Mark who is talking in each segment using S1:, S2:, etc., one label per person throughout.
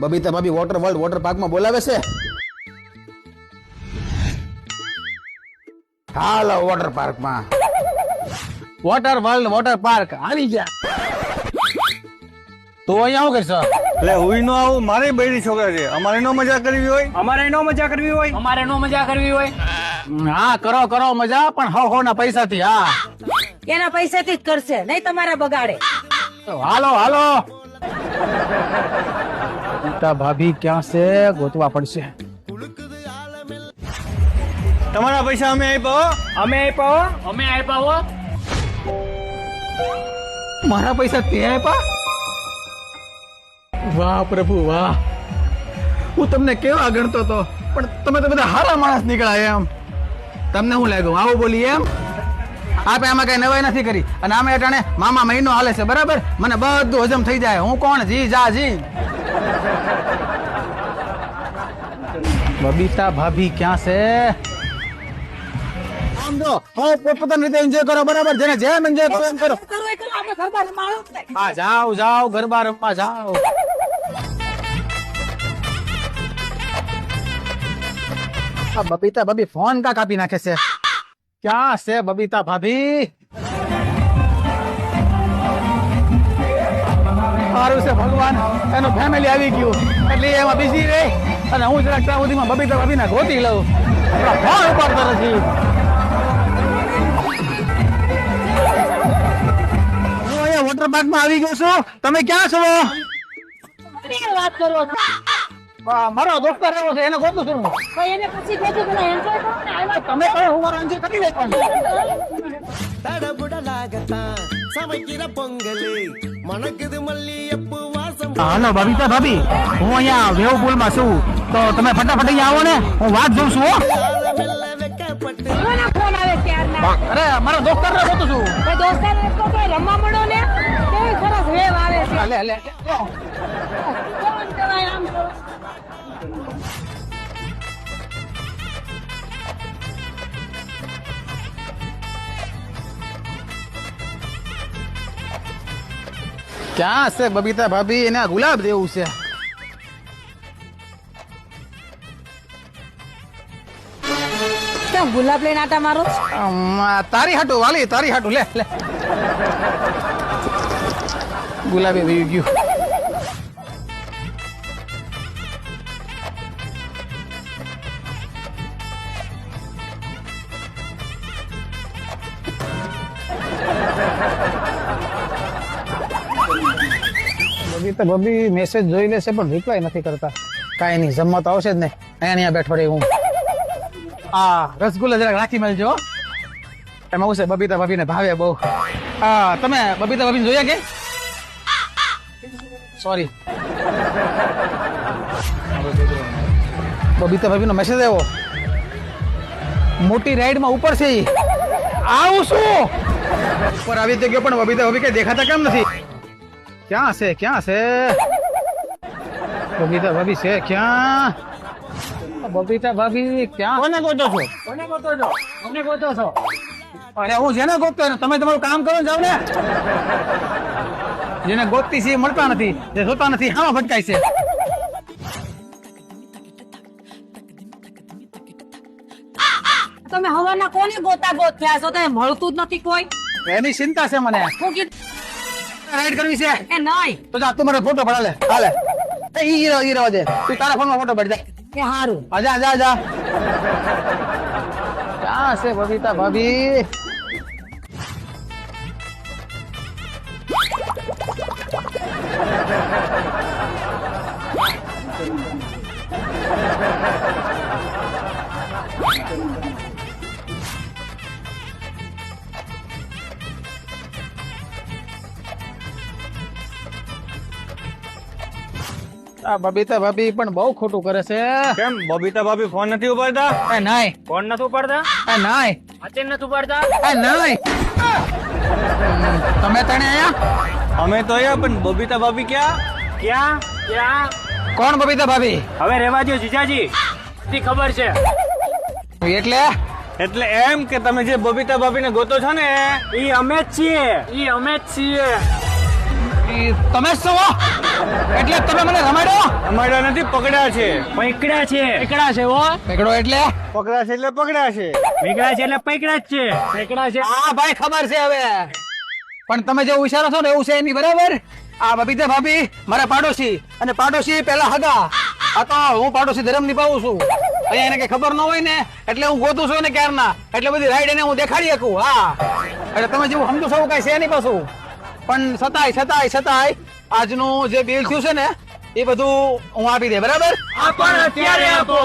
S1: બબીતા ભાભી water world water પાર્કમાં બોલાવે છે. હાલો વોટર પાર્કમાં. વોટર વર્લ્ડ વોટર પાર્ક આવી ગયા. તો અહીંયા શું કરશો?
S2: એટલે હું નો આવું, મારે બૈરી છોકરા છે, અમારે નો મજા કરવી હોય.
S3: અમારે નો મજા કરવી હોય.
S1: હા કરો કરો મજા, પણ હો ના પૈસાથી. હા
S4: એના પૈસાથી જ કરશે, નહીં તમારા બગાડે.
S1: હાલો હાલો. બબીતા ભાભી ક્યાં છે? ગોતવા પડશે.
S2: તમારા પૈસા અમે આપ્યા.
S3: અમે આપ્યા હો.
S1: મારા પૈસા તે આપ્યા? વાહ પ્રભુ વાહ. હું તમને કેવા ગણતો હતો, પણ તમે તો બધા હારા માણસ નીકળ્યા એમ. તમને શું લાગ્યું આવું બોલી એમ? આપે આમાં કઈ નવાઈ નથી કરી, અને આમે અટાણે મામા મહિનો હાલે છે, બરાબર? મને બધું હજમ થઈ જાય. હું કોણ? જી જા જી. બબીતા ભાભી ક્યાં છે? આમ જો હવે પોતપોતાની રીતે એન્જોય કરો, બરાબર? જેને જેમ એન્જોય કરો એમ કરો. હા જાઓ જાઓ, ગરબા રમવા જાઓ. આ બબીતા ભાભી ફોન કા કાપી નાખે છે? ક્યાં છે બબીતા ભાભી? સારું છે ભગવાન, એનું ફેમિલી આવી ગયું એટલે એમાં બિઝી રહી, અને હું જરાક ત્યાં સુધીમાં બબીતા ભાભીને ગોતી લઉં. ફોન ઉપાડતો નથી. હું અહીંયા વોટર પાર્કમાં આવી ગયો છું. તમે ક્યાં છો?
S4: વાત કરો છો.
S1: મારો દોસ્તાર એવો છે, એને ગોતું છું.
S4: ભાઈ એને પછી કહેજો પેલા એન્જોય કરો ને. આવ્યા
S1: તમે કહો હું મારો એન્જોય કરી લેવાનો.
S5: தடபுடலாகத்தான் சமைக்கிற பொங்கல் மணக்குது மல்லியப்பு வாசம்.
S1: હાલો બબીતા ભાભી, હું અહીંયા વેવ પુલમાં છું, તો તમે ફટાફટ અહીંયા આવો ને, હું વાત જોઉં છું. હો
S5: மெல்ல வெக்கப்பட்டு
S4: કોનો ફોન આવે ત્યારના?
S1: અરે મારો દોસ્તાર ને ગોતું છું.
S4: ભાઈ દોસ્તાર એટલો તો રમવા મળો ને, કેવી સરસ વેવ આવે છે.
S1: લે લે
S4: ફોન કરાય આમ કરો.
S1: ક્યાં છે બબીતા ભાભી? એને આ ગુલાબ દેવું છે.
S4: કેમ ગુલાબ લઈને આટા મારો છો?
S1: તારી હાટું વાલી, તારી હાટું. લે લે, ગુલાબે વહી ગયું. બબીતા ભાભી મેસેજ જોઈ લેશે પણ રિપ્લાય નથી કરતા. કાંઈ નહીં, જમવા તો આવશે જ ને. અહીંયા બેઠો રહી હું. આ રસગુલ્લા જરાક રાખી મળજો. એમાં શું છે, બબીતા ભાભીને ભાવે બહુ. હા, તમે બબીતા ભાભીને જોયા કે? સોરી, બબીતા ભાભીનો મેસેજ આવ્યો. મોટી રાઈડમાં ઉપર છે ઈ. આવું શું? ઉપર આવી તો ગયો, પણ બબીતા ભાભી કઈ દેખાતા કેમ નથી? ક્યાં છે? ક્યાં છે બબીતા ભાભી? છે ક્યાં બબીતા ભાભી? ક્યાં? કોને ગોતો છો?
S3: કોને ગોતો છો? અમને ગોતો છો?
S1: અરે હું જેને ગોતતો હોય ને, તમે તમારું કામ કરો ને, જાવ ને. જેને ગોતતી છે એ મળતા નથી, જે જોતા નથી આમાં ભટકાય છે.
S4: તમે હવાના કોને ગોતા ગોત થયા છો? તમે મળતું જ નથી કોઈ.
S1: એની ચિંતા છે મને.
S4: હું કીધું
S1: રાઈડ કરવી છે
S4: એ નહીં.
S1: તો જા, તું મારો ફોટો પડાલે. હાલે ઈ રહો દે. તું તારા ફોનમાં ફોટો પડ જા.
S4: કે હારું.
S1: જા જા જા. ક્યાં છે બબીતા ભાભી? આ બબીતા ભાભી પણ બહુ ખોટું કરે છે.
S2: કેમ બબીતા ભાભી ફોન નથી ઉપાડતા?
S1: એ નાય,
S3: ફોન નથી ઉપાડતા?
S1: એ નાય,
S3: હાથે નથી ઉપાડતા?
S1: એ નાય. તમે તને આયા?
S2: અમે તો અહીંયા, પણ બબીતા ભાભી ક્યાં?
S3: ક્યાં? ક્યાં?
S1: કોણ બબીતા ભાભી?
S3: હવે રેવા દો જીજાજી, બધી ખબર છે.
S1: એટલે
S2: એટલે એમ કે તમે જે બબીતા ભાભીને ગોતો છો ને,
S3: ઈ અમે જ છીએ.
S1: તમે જ છો? એટલે તમે મને રમાડ્યો?
S2: અમારા નથી, પકડ્યા છે.
S3: પૈકડા છે પૈકડા છે હો
S1: પકડો એટલે
S2: પકડ્યા છે એટલે પકડ્યા છે.
S3: પૈકડા છે એટલે પૈકડા જ છે પૈકડા છે
S1: હા ભાઈ ખબર છે હવે. પણ તમે જે વિચારો છો ને એવું છે નહીં, બરાબર? આ બબીતા ભાભી મારા પાડોશી, અને પાડોશી પેલા હગા. આ તો હું પાડોશી ધર્મ નિભાવું છું. અહીંયા એને કઈ ખબર ન હોય ને એટલે હું ગોતું છું ને ક્યારના, એટલે બધી રાઈડ એને હું દેખાડી શકું. હા, એટલે તમે જેવું સમજો છો કઈ છે નહીં પાછું. પણ છતાંય આજનું જે બિલ થયું છે ને એ બધું હું આપી દે, બરાબર?
S3: પણ અત્યારે આપો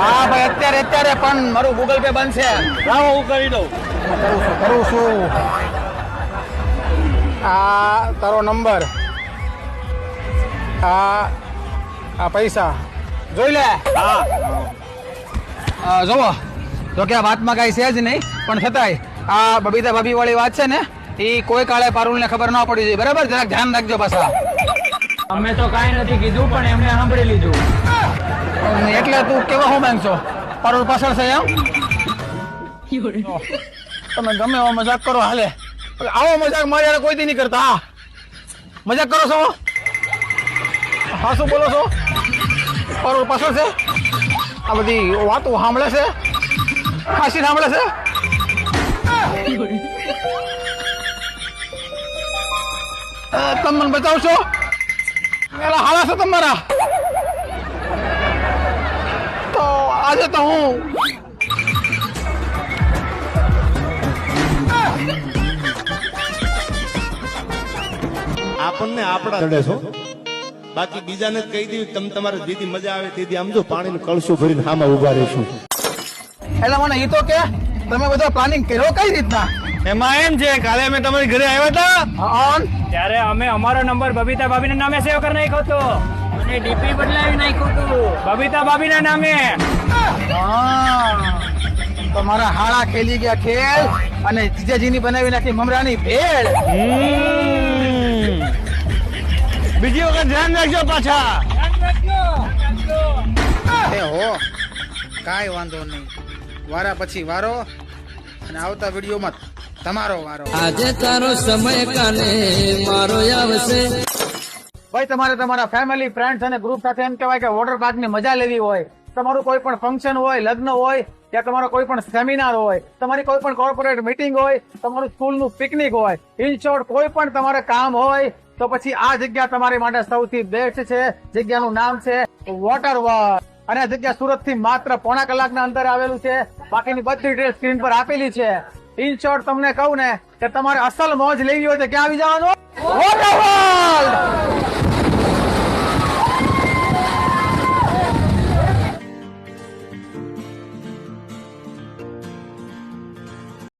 S1: હા ભાઈ, અત્યારે પણ મારું ગૂગલ પે બંધ છે.
S2: લાવો હું કરી દઉં.
S1: કરું છું. આ તારો નંબર, આ પૈસા જોઈ લે.
S2: હા,
S1: જોવો તો કે આ વાતમાં કઈ છે જ નહીં, પણ છતાંય આ બબીતા ભાભી વાળી વાત છે ને એ કોઈ કાળે પારુલ ને ખબર ન પડી જાય, બરાબર? જરાક ધ્યાન રાખજો પાછા.
S3: અમે તો કાઈ નથી કીધું પણ એમને સાંભળી લીધું
S1: એટલે તું કેવા હું માંગશો? પારુલ પાછળ છે એમ? તમે ગમે એવો મજાક કરો હાલે, આવો મજાક મારી હારે કોઈ દી નહીં કરતા. હા, મજાક કરો છો? હા, શું બોલો છો? પારુલ પાછળ છે? આ બધી વાતો સાંભળે છે? ખાસી સાંભળે છે? તમે મને બતાવશો? પેલા હાલા છો તમારા? તો આજે તો હું
S6: આપણને આપડા ચડે છો, બાકી બીજાને જ કહી દીધું તમે તમારે દીદી મજા આવે દીદી આમ જો પાણીનું કળશું ભરીને હામાં ઉભા રહીશું.
S1: એટલે મને એ તો કે તમે બધા પ્લાનિંગ કર્યો કઈ રીતના?
S2: એમાં એમ છે, કાલે અમે તમારી ઘરે આવ્યા હતા.
S1: ઓન
S3: ત્યારે અમે અમારો નંબર બબીતા ભાભીના નામે સેવ કરી નાખ્યો હતો અને ડીપી બદલાવી નાખ્યું હતું બબીતા ભાભીના નામે.
S1: તમારા હાડા ખેલી ગયા ખેલ અને જીજાજીની બનાવી નાખી મમરાની ભેળ.
S2: બીજી વખત ધ્યાન રાખજો પાછા.
S1: એ હો, કાંઈ વાંધો નહીં. વારા પછી વારો, અને આવતા વિડીયોમાં તમારો વારો.
S7: આજે તારો સમય કાલે મારો આવશે.
S1: ભાઈ, તમારે તમારા ફેમિલી, ફ્રેન્ડ્સ અને ગ્રુપ સાથે એમ કહેવાય કે વોટર પાર્ક ની મજા લેવી હોય, તમારું કોઈ પણ ફંક્શન હોય, લગ્ન હોય, યા તમારો કોઈ પણ સેમિનાર હોય, તમારી કોઈ પણ કોર્પોરેટ મીટિંગ હોય, તમારું સ્કૂલનું પિકનિક હોય, ઇન શોર્ટ કોઈ પણ તમારે કામ હોય, તો પછી આ જગ્યા તમારી માટે સૌથી બેસ્ટ છે. જગ્યાનું નામ છે વોટર વર્લ્ડ, અને આ જગ્યા સુરત થી માત્ર પોણા કલાકના અંતરે આવેલું છે. બાકીની બધી ડિટેલ સ્ક્રીન પર આપેલી છે. ઇન શોર્ટ તમને કહું ને કે તમારે અસલ મોજ લેવી હોય તો ક્યાં આવી જવાનું? Water world.